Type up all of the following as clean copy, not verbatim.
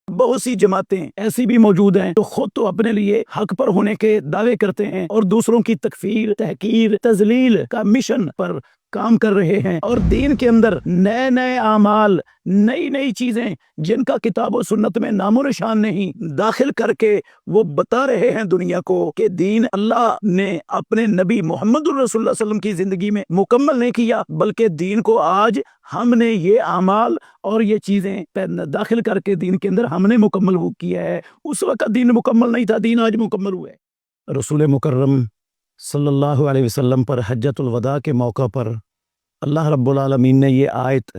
بہت سی جماعتیں ایسی بھی موجود ہیں جو خود تو اپنے لیے حق پر ہونے کے دعوے کرتے ہیں اور دوسروں کی تکفیر، تحقیر، تذلیل کا مشن پر کام کر رہے ہیں، اور دین کے اندر نئے نئے اعمال، نئی نئی چیزیں جن کا کتاب و سنت میں نام و نشان نہیں، داخل کر کے وہ بتا رہے ہیں دنیا کو کہ دین اللہ نے اپنے نبی محمد الرسول اللہ صلی اللہ علیہ وسلم کی زندگی میں مکمل نہیں کیا، بلکہ دین کو آج ہم نے یہ اعمال اور یہ چیزیں داخل کر کے دین کے اندر ہم نے مکمل وہ کیا ہے۔ اس وقت دین مکمل نہیں تھا، دین آج مکمل ہوا ہے۔ رسول مکرم صلی اللہ علیہ وسلم پر حجۃ الوداع کے موقع پر اللہ رب العالمین نے یہ آیت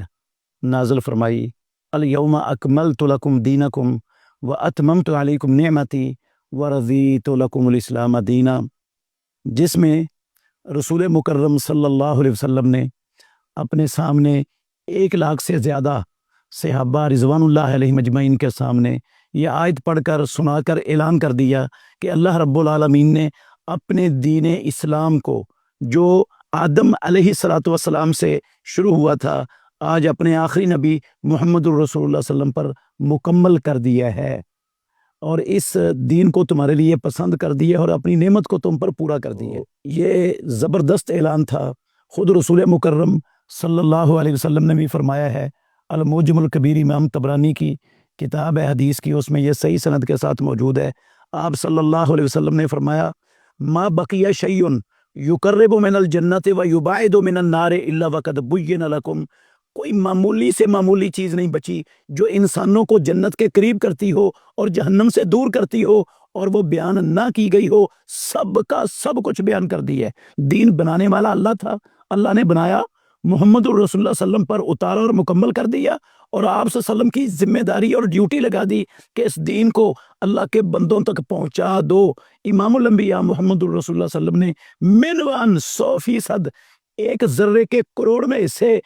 نازل فرمائی، الیوم اکملت لکم دینکم واتممت علیکم نعمتی ورضیت لکم الاسلام دینا، جس میں رسول مکرم صلی اللہ علیہ وسلم نے اپنے سامنے 1,00,000 سے زیادہ صحابہ رضوان اللہ علیہ مجمعین کے سامنے یہ آیت پڑھ کر سنا کر اعلان کر دیا کہ اللہ رب العالمین نے اپنے دین اسلام کو جو آدم علیہ الصلوۃ والسلام سے شروع ہوا تھا، آج اپنے آخری نبی محمد الرسول اللہ صلی اللہ علیہ وسلم پر مکمل کر دیا ہے، اور اس دین کو تمہارے لیے پسند کر دیا اور اپنی نعمت کو تم پر پورا کر دیا۔ یہ زبردست اعلان تھا۔ خود رسول مکرم صلی اللہ علیہ وسلم نے بھی فرمایا ہے، المعجم الکبیر امام طبرانی کی کتاب ہے حدیث کی، اس میں یہ صحیح سند کے ساتھ موجود ہے۔ آپ صلی اللہ علیہ وسلم نے فرمایا، ما بقی شیء یقرب من الجنت و یبعد من النار الا وقد بین لکم، کوئی معمولی سے معمولی چیز نہیں بچی جو انسانوں کو جنت کے قریب کرتی ہو اور جہنم سے دور کرتی ہو اور وہ بیان نہ کی گئی ہو، سب کا سب کچھ بیان کر دی ہے۔ دین بنانے والا اللہ تھا، اللہ نے بنایا، محمد الرسول اللہ صلی اللہ علیہ وسلم پر اتارا اور مکمل کر دیا، اور آپ صلی اللہ علیہ وسلم کی ذمہ داری اور ڈیوٹی لگا دی کہ اس دین کو اللہ کے بندوں تک پہنچا دو۔ امام الانبیاء محمد الرسول اللہ صلی اللہ علیہ وسلم نے منوان 100% ایک ذرے کے کروڑ میں حصے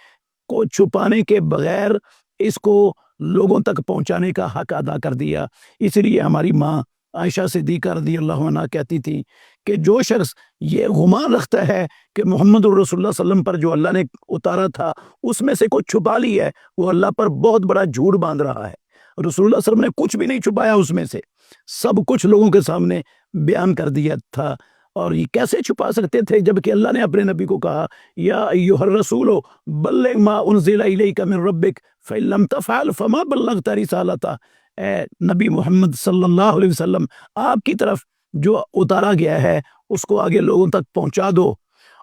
کو چھپانے کے بغیر اس کو لوگوں تک پہنچانے کا حق ادا کر دیا۔ اس لیے ہماری ماں عائشہ صدیقہ رضی اللہ عنہا کہتی تھی کہ جو شخص یہ گمان رکھتا ہے کہ محمد الرسول اللہ صلی اللہ علیہ وسلم پر جو اللہ نے اتارا تھا اس میں سے کچھ چھپا لی ہے، وہ اللہ پر بہت بڑا جھوٹ باندھ رہا ہے۔ رسول اللہ صلی اللہ علیہ وسلم نے کچھ بھی نہیں چھپایا، اس میں سے سب کچھ لوگوں کے سامنے بیان کر دیا تھا۔ اور یہ کیسے چھپا سکتے تھے جبکہ اللہ نے اپنے نبی کو کہا، یا ایھا الرسول بلغ ما انزل الیک من ربک فإن لم تفعل فما بلغت رسالتہ، اے نبی محمد صلی اللہ علیہ وسلم، آپ کی طرف جو اتارا گیا ہے اس کو آگے لوگوں تک پہنچا دو،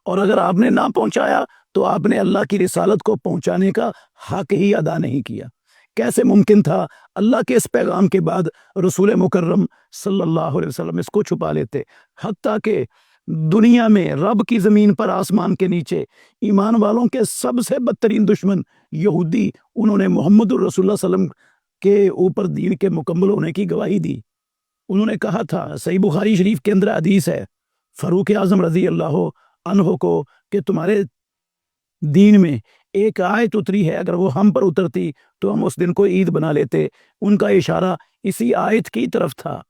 اور اگر آپ نے نہ پہنچایا تو آپ نے اللہ کی رسالت کو پہنچانے کا حق ہی ادا نہیں کیا۔ کیسے ممکن تھا اللہ کے اس پیغام کے بعد رسول مکرم صلی اللہ علیہ وسلم اس کو چھپا لیتے؟ حتیٰ کہ دنیا میں رب کی زمین پر آسمان کے نیچے ایمان والوں کے سب سے بدترین دشمن یہودی، انہوں نے محمد الرسول اللہ صلی اللہ علیہ وسلم کے اوپر دین کے مکمل ہونے کی گواہی دی۔ انہوں نے کہا تھا، صحیح بخاری شریف کے اندر حدیث ہے، فاروق اعظم رضی اللہ عنہ کو، کہ تمہارے دین میں ایک آیت اتری ہے، اگر وہ ہم پر اترتی تو ہم اس دن کو عید بنا لیتے۔ ان کا اشارہ اسی آیت کی طرف تھا۔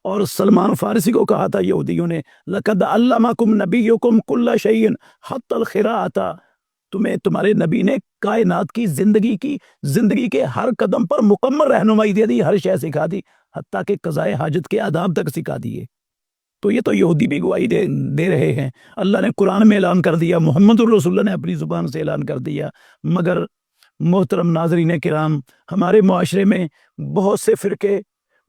اور سلمان فارسی کو کہا تھا یہودیوں نے، لَقَدْ عَلَّمَكُمْ نَبِيُّكُمْ كُلَّ شَيْءٍ حَتَّى الْقِرَاءَةَ، تمہیں تمہارے نبی نے کائنات کی زندگی کے ہر قدم پر مکمل رہنمائی دے دی، ہر شے سکھا دی، حتیٰ کہ قضائے حاجت کے آداب تک سکھا دیے۔ تو یہ تو یہودی بھی گواہی دے رہے ہیں، اللہ نے قرآن میں اعلان کر دیا، محمد الرسول اللہ نے اپنی زبان سے اعلان کر دیا۔ مگر محترم ناظرین کرام، ہمارے معاشرے میں بہت سے فرقے،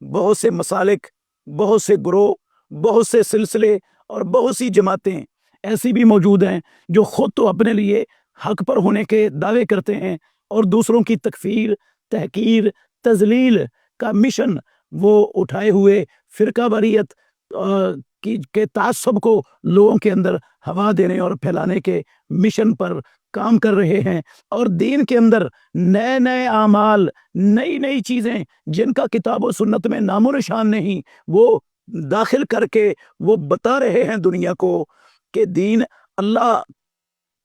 بہت سے مسالک، بہت سے گروہ، بہت سے سلسلے اور بہت سی جماعتیں ایسی بھی موجود ہیں جو خود تو اپنے لیے حق پر ہونے کے دعوے کرتے ہیں اور دوسروں کی تکفیر، تحقیر، تذلیل کا مشن وہ اٹھائے ہوئے فرقہ واریت کے تعصب کو لوگوں کے اندر ہوا دینے اور پھیلانے کے مشن پر کام کر رہے ہیں، اور دین کے اندر نئے نئے اعمال، نئی نئی چیزیں جن کا کتاب و سنت میں نام و نشان نہیں، وہ داخل کر کے وہ بتا رہے ہیں دنیا کو کہ دین اللہ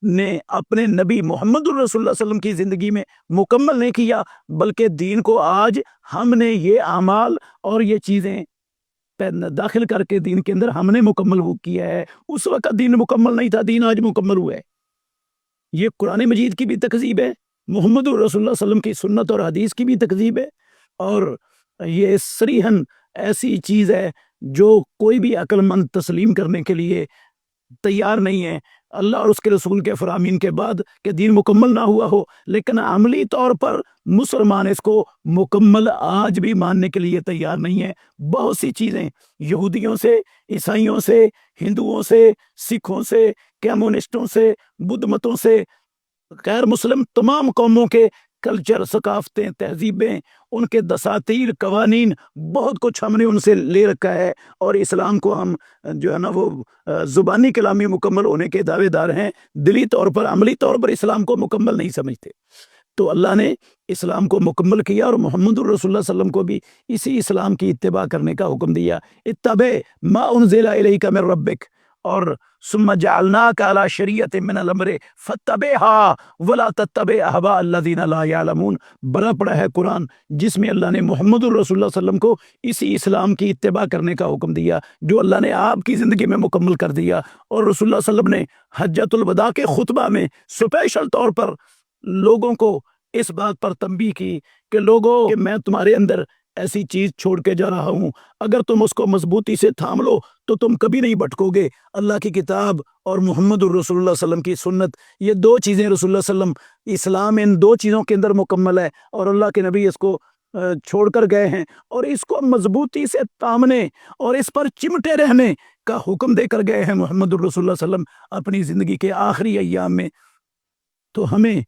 نے اپنے نبی محمد الرسول اللہ صلی اللہ علیہ وسلم کی زندگی میں مکمل نہیں کیا، بلکہ دین کو آج ہم نے یہ اعمال اور یہ چیزیں داخل کر کے دین کے اندر ہم نے مکمل وہ کیا ہے۔ اس وقت دین مکمل نہیں تھا، دین آج مکمل ہوا ہے۔ یہ قرآن مجید کی بھی تکذیب ہے، محمد الرسول اللہ صلی اللہ علیہ وسلم کی سنت اور حدیث کی بھی تکذیب ہے، اور یہ صریحاً ایسی چیز ہے جو کوئی بھی عقل مند تسلیم کرنے کے لیے تیار نہیں ہے، اللہ اور اس کے رسول کے فرامین کے بعد کہ دین مکمل نہ ہوا ہو، لیکن عملی طور پر مسلمان اس کو مکمل آج بھی ماننے کے لیے تیار نہیں ہے۔ بہت سی چیزیں یہودیوں سے، عیسائیوں سے، ہندوؤں سے، سکھوں سے، کمیونسٹوں سے، بدھ متوں سے، غیر مسلم تمام قوموں کے کلچر، ثقافتیں، تہذیبیں، ان کے دساتیر، قوانین، بہت کچھ ہم نے ان سے لے رکھا ہے، اور اسلام کو ہم جو ہے نا وہ زبانی کلامی مکمل ہونے کے دعوے دار ہیں، دلی طور پر، عملی طور پر اسلام کو مکمل نہیں سمجھتے۔ تو اللہ نے اسلام کو مکمل کیا اور محمد الرسول اللہ صلی اللہ علیہ وسلم کو بھی اسی اسلام کی اتباع کرنے کا حکم دیا۔ اتبع ما انزل الیک من ربک، اور ثم جعلناک علی شریعۃ من الامر فاتبعها ولا تتبع اهواء الذین لا یعلمون۔ بڑا پڑا ہے قرآن جس میں اللہ نے محمد الرسول اللہ صلی اللہ علیہ وسلم کو اسی اسلام کی اتباع کرنے کا حکم دیا جو اللہ نے آپ کی زندگی میں مکمل کر دیا، اور رسول اللہ صلی اللہ علیہ وسلم نے حجۃ الوداع کے خطبہ میں اسپیشل طور پر لوگوں کو اس بات پر تنبیہ کی کہ لوگوں، کہ میں تمہارے اندر ایسی چیز چھوڑ کے جا رہا ہوں، اگر تم اس کو مضبوطی سے تھام لو تو تم کبھی نہیں بھٹکو گے۔ اللہ کی کتاب اور محمد الرسول اللہ صلی اللہ علیہ وسلم کی سنت، یہ دو چیزیں رسول اللہ صلی اللہ علیہ وسلم، اسلام ان دو چیزوں کے اندر مکمل ہے، اور اللہ کے نبی اس کو چھوڑ کر گئے ہیں، اور اس کو مضبوطی سے تامنے اور اس پر چمٹے رہنے کا حکم دے کر گئے ہیں محمد الرسول اللہ صلی اللہ علیہ وسلم اپنی زندگی کے آخری ایام میں۔ تو ہمیں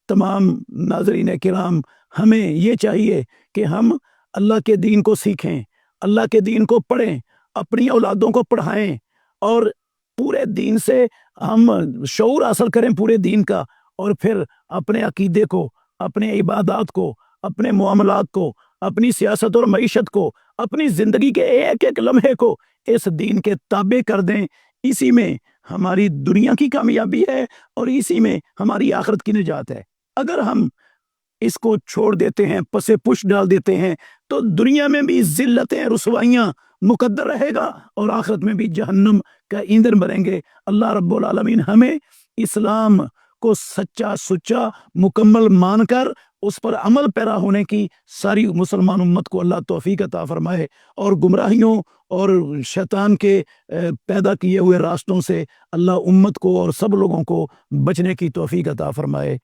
تمام ناظرین کرام، ہمیں یہ چاہیے کہ ہم اللہ کے دین کو سیکھیں، اللہ کے دین کو پڑھیں، اپنی اولادوں کو پڑھائیں، اور پورے دین سے ہم شعور حاصل کریں پورے دین کا، اور پھر اپنے عقیدے کو، اپنے عبادات کو، اپنے معاملات کو، اپنی سیاست اور معیشت کو، اپنی زندگی کے ایک ایک لمحے کو اس دین کے تابع کر دیں۔ اسی میں ہماری دنیا کی کامیابی ہے اور اسی میں ہماری آخرت کی نجات ہے۔ اگر ہم اس کو چھوڑ دیتے ہیں، پس پش ڈال دیتے ہیں، تو دنیا میں بھی ذلتیں، رسوائیاں مقدر رہے گا، اور آخرت میں بھی جہنم کا ایندھن بنیں گے۔ اللہ رب العالمین ہمیں اسلام کو سچا سچا مکمل مان کر اس پر عمل پیرا ہونے کی ساری مسلمان امت کو اللہ توفیق عطا فرمائے، اور گمراہیوں اور شیطان کے پیدا کیے ہوئے راستوں سے اللہ امت کو اور سب لوگوں کو بچنے کی توفیق عطا فرمائے۔